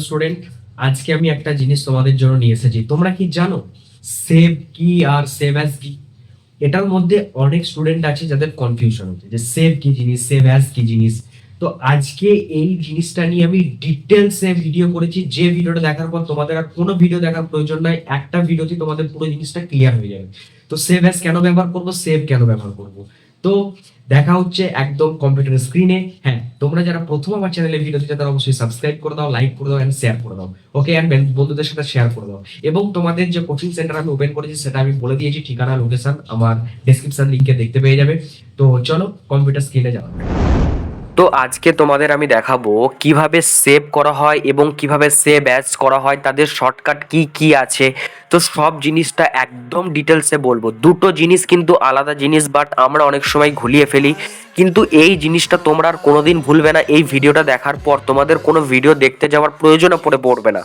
Student, আজকে আমি একটা জিনিস তোমাদের জন্য নিয়ে এসেছি। তোমরা কি জানো সেভ কি আর সেভ অ্যাজ কি? এটার মধ্যে অনেক স্টুডেন্ট আছে যাদের কনফিউশন হচ্ছে যে সেভ কি জিনিস, সেভ অ্যাজ কি জিনিস। তো আজকে এই জিনিসটা নিয়ে আমি ডিটেলসে ভিডিও করেছি, যে ভিডিওটা দেখার পর তোমাদের আর কোনো ভিডিও দেখার প্রয়োজন নাই, একটা ভিডিওতে তোমাদের পুরো জিনিসটা ক্লিয়ার হয়ে যাবে। তো সেভ অ্যাজ কেন ব্যবহার করব, সেভ কেন ব্যবহার করব, তো দেখা হচ্ছে একদম কম্পিউটার স্ক্রিনে। হ্যাঁ, তোমরা যারা প্রথম আমার চ্যানেলে ভিডিও দিচ্ছ তারা অবশ্যই সাবস্ক্রাইব করে দাও, লাইক করে দাও এন্ড শেয়ার করে দাও। ওকে, এন্ড বন্ধুদের সাথে শেয়ার করে দাও। এবং তোমাদের যে কোচিং সেন্টার আমি ওপেন করেছি সেটা আমি বলে দিয়েছি, ঠিকানা লোকেশন আমার ডেসক্রিপশন লিংকে দেখতে পেয়ে যাবে। তো চলো কম্পিউটার স্ক্রিনে যাওয়া যাক। তো আজকে তোমাদের আমি দেখাবো কিভাবে সেভ করা হয় এবং কিভাবে সেভ অ্যাজ করা হয়, তাদের শর্টকাট কি কি আছে। তো সব জিনিসটা একদম ডিটেলসে বলবো। দুটো জিনিস কিন্তু আলাদা জিনিস, বাট আমরা অনেক সময় ঘুলিয়ে ফেলি। কিন্তু এই জিনিসটা তোমরা আর কোনোদিন ভুলবে না। এই ভিডিওটা দেখার পর তোমাদের কোনো ভিডিও দেখতে যাওয়ার প্রয়োজনও পড়বে না।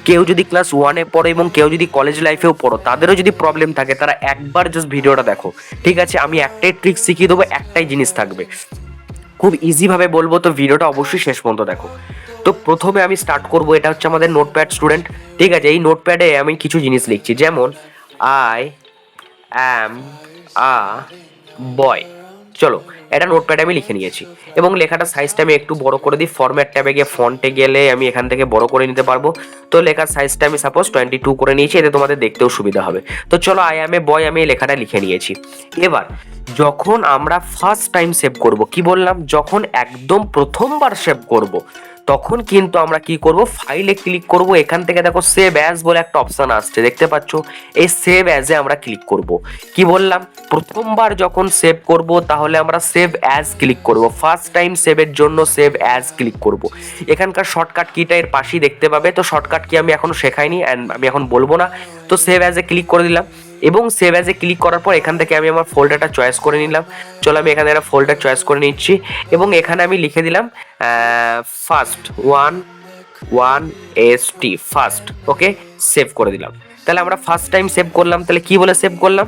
কেউ যদি ক্লাস 1-এ পড়ো এবং কেউ যদি কলেজ লাইফেও পড়ো, তাদেরও যদি প্রবলেম থাকে তারা একবার জাস্ট ভিডিওটা দেখো, ঠিক আছে? আমি একটাই ট্রিক শিখিয়ে দেবো, একটাই জিনিস থাকবে, খুব ইজিভাবে বলবো। তো ভিডিওটা অবশ্যই শেষ পর্যন্ত দেখো। তো প্রথমে আমি স্টার্ট করব, এটা হচ্ছে আমাদের নোটপ্যাড স্টুডেন্ট, ঠিক আছে? এই নোটপ্যাডে আমি কিছু জিনিস লিখছি, যেমন আই অ্যাম আ বয়। চলো, এটা নোটপ্যাডে আমি লিখে নিয়েছি এবং লেখাটা সাইজটা আমি একটু বড় করে দিই। ফরম্যাট ট্যাবে গিয়ে ফন্টে গেলে আমি এখান থেকে বড় করে নিতে পারবো। তো লেখার সাইজটা আমি সাপোজ 22 করে নিয়েছি, এতে তোমাদের দেখতেও সুবিধা হবে। তো চলো, আই অ্যাম এ বয় আমি এই লেখাটা লিখে নিয়েছি। এবার যখন আমরা ফার্স্ট টাইম সেভ করব, কি বললাম, যখন একদম প্রথমবার সেভ করব, তখন কিন্তু আমরা কি করব, ফাইলে ক্লিক করব। এখান থেকে দেখো সেভ অ্যাজ বলে একটা অপশন আসছে, দেখতে পাচ্ছ? এই সেভ অ্যাজে আমরা ক্লিক করব। কি বললাম, প্রথমবার যখন সেভ করব তাহলে আমরা সেভ অ্যাজ ক্লিক করব। ফার্স্ট টাইম সেভের জন্য সেভ অ্যাজ ক্লিক করব। এখানকার শর্টকাট কিটা এর পাশেই দেখতে পাবে। তো শর্টকাট কি আমি এখনো শেখাইনি অ্যান্ড আমি এখন বলবো না। তো সেভ অ্যাজে ক্লিক করে দিলাম এবং সেভ অ্যাজে ক্লিক করার পর এখান থেকে আমি আমার ফোল্ডারটা চয়েস করে নিলাম। চলো, আমি এখানে একটা ফোল্ডার চয়েস করে নিচ্ছি এবং এখানে আমি লিখে দিলাম ফার্স্ট 1 ফার্স্ট। ওকে, সেভ করে দিলাম। তাহলে আমরা ফার্স্ট টাইম সেভ করলাম, তাহলে কি বলে সেভ করলাম,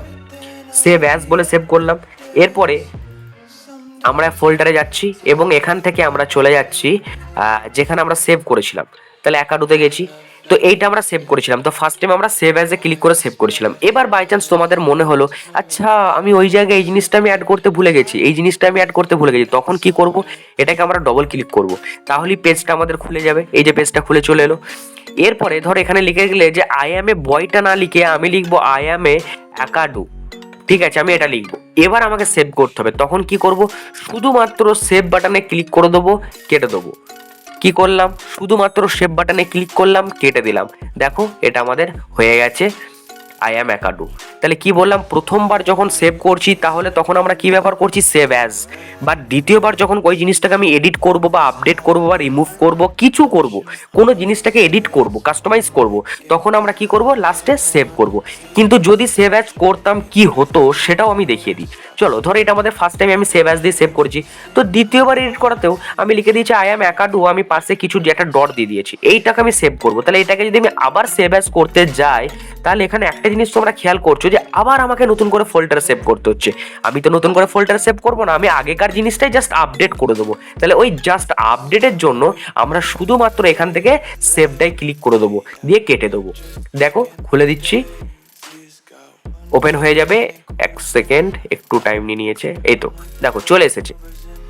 সেভ অ্যাজ বলে সেভ করলাম। এরপরে আমরা ফোল্ডারে যাচ্ছি এবং এখান থেকে আমরা চলে যাচ্ছি যেখানে আমরা সেভ করেছিলাম। তাহলে অ্যাকাউন্টে গেছি, তো এইটা আমরা সেভ করেছিলাম। তো ফার্স্ট টাইম আমরা সেভ অ্যাজে ক্লিক করে সেভ করেছিলাম। এবার বাই চান্স তোমাদের মনে হলো, আচ্ছা আমি ওই জায়গায় এই জিনিসটা আমি অ্যাড করতে ভুলে গেছি, এই জিনিসটা আমি অ্যাড করতে ভুলে গেছি, তখন কি করব, এটাকে আমরা ডবল ক্লিক করব। তাহলেই পেজটা আমাদের খুলে যাবে। এই যে পেজটা খুলে চলে এলো। এরপরে ধর এখানে লিখে গেলে যে আই অ্যাম এ বয়টা না লিখে আমি লিখবো আই অ্যাম এ অ্যাকাডু, ঠিক আছে? আমি এটা লিখবো। এবার আমাকে সেভ করতে হবে, তখন কি করব, শুধুমাত্র সেভ বাটনে ক্লিক করে দেবো, কেটে দেবো। কি করলাম, শুধুমাত্র সেভ বাটনে ক্লিক করলাম, কেটে দিলাম। দেখো, এটা আমাদের হয়ে গেছে আই অ্যাম অ্যাকাডু। তাহলে কি বললাম, প্রথমবার যখন সেভ করছি তাহলে তখন আমরা কি ব্যবহার করছি, সেভ অ্যাজ। বা দ্বিতীয়বার যখন ওই জিনিসটাকে আমি এডিট করব বা আপডেট করব বা রিমুভ করব, কিছু করব, কোনো জিনিসটাকে এডিট করব, কাস্টমাইজ করব, তখন আমরা কি করব, লাস্টে সেভ করব। কিন্তু যদি সেভ অ্যাজ করতাম কি হতো সেটাও আমি দেখিয়ে দিই। চলো, ধরো এটা আমাদের ফার্স্ট টাইম আমি সেভ অ্যাজ দিয়ে সেভ করেছি। তো দ্বিতীয়বার এডিট করাতেও আমি লিখে দিয়েছি আই অ্যাম অ্যাকাডু, আমি পাশে কিছু একটা ডট দিয়ে দিয়েছি, এইটাকে আমি সেভ করব। তাহলে এটাকে যদি আমি আবার সেভ অ্যাজ করতে যাই, তাহলে এখানে একটা জিনিস তোমরা খেয়াল করছো যে আবার আমাকে নতুন করে ফোল্ডার সেভ করতে হচ্ছে। আমি তো নতুন করে ফোল্ডার সেভ করবো না, আমি আগেকার জিনিসটাই জাস্ট আপডেট করে দেবো। তাহলে ওই জাস্ট আপডেটের জন্য আমরা শুধুমাত্র এখান থেকে সেভটাই ক্লিক করে দেবো, দিয়ে কেটে দেবো। দেখো, খুলে দিচ্ছি, ওপেন হয়ে যাবে। 1 সেকেন্ড, একটু টাইম নিয়েছে। এই তো দেখো, চলে এসেছে।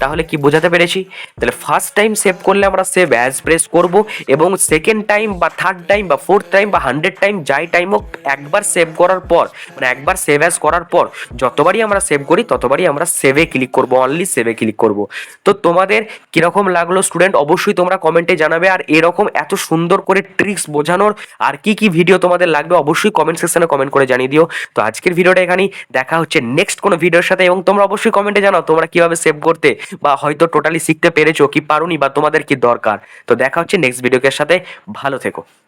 তাহলে কি বোঝাতে পেরেছি, তাহলে ফার্স্ট টাইম সেভ করলে আমরা সেভ অ্যাজ প্রেস করব এবং সেকেন্ড টাইম বা থার্ড টাইম বা ফোর্থ টাইম বা 100 টাইম যাই টাইম হোক, একবার সেভ করার পর, মানে একবার সেভ অ্যাজ করার পর যতবারই আমরা সেভ করি ততবারই আমরা সেভে ক্লিক করব, অনলি সেভে ক্লিক করব। তো তোমাদের কিরকম লাগলো স্টুডেন্ট, অবশ্যই তোমরা কমেন্টে জানাবে। আর এরকম এত সুন্দর করে ট্রিক্স বোঝানোর আর কি কি ভিডিও তোমাদের লাগবে অবশ্যই কমেন্ট সেকশনে কমেন্ট করে জানিয়ে দিও। তো আজকের ভিডিওটা এখানেই, দেখা হচ্ছে নেক্সট কোনো ভিডিওর সাথে। এবং তোমরা অবশ্যই কমেন্টে জানাও তোমরা কিভাবে সেভ করতে, বা হয়তো টোটালি শিখতে পেরেছো কি পারোনি, বা তোমাদের কি দরকার। তো দেখা হচ্ছে নেক্সট ভিডিওর সাথে, ভালো থেকো।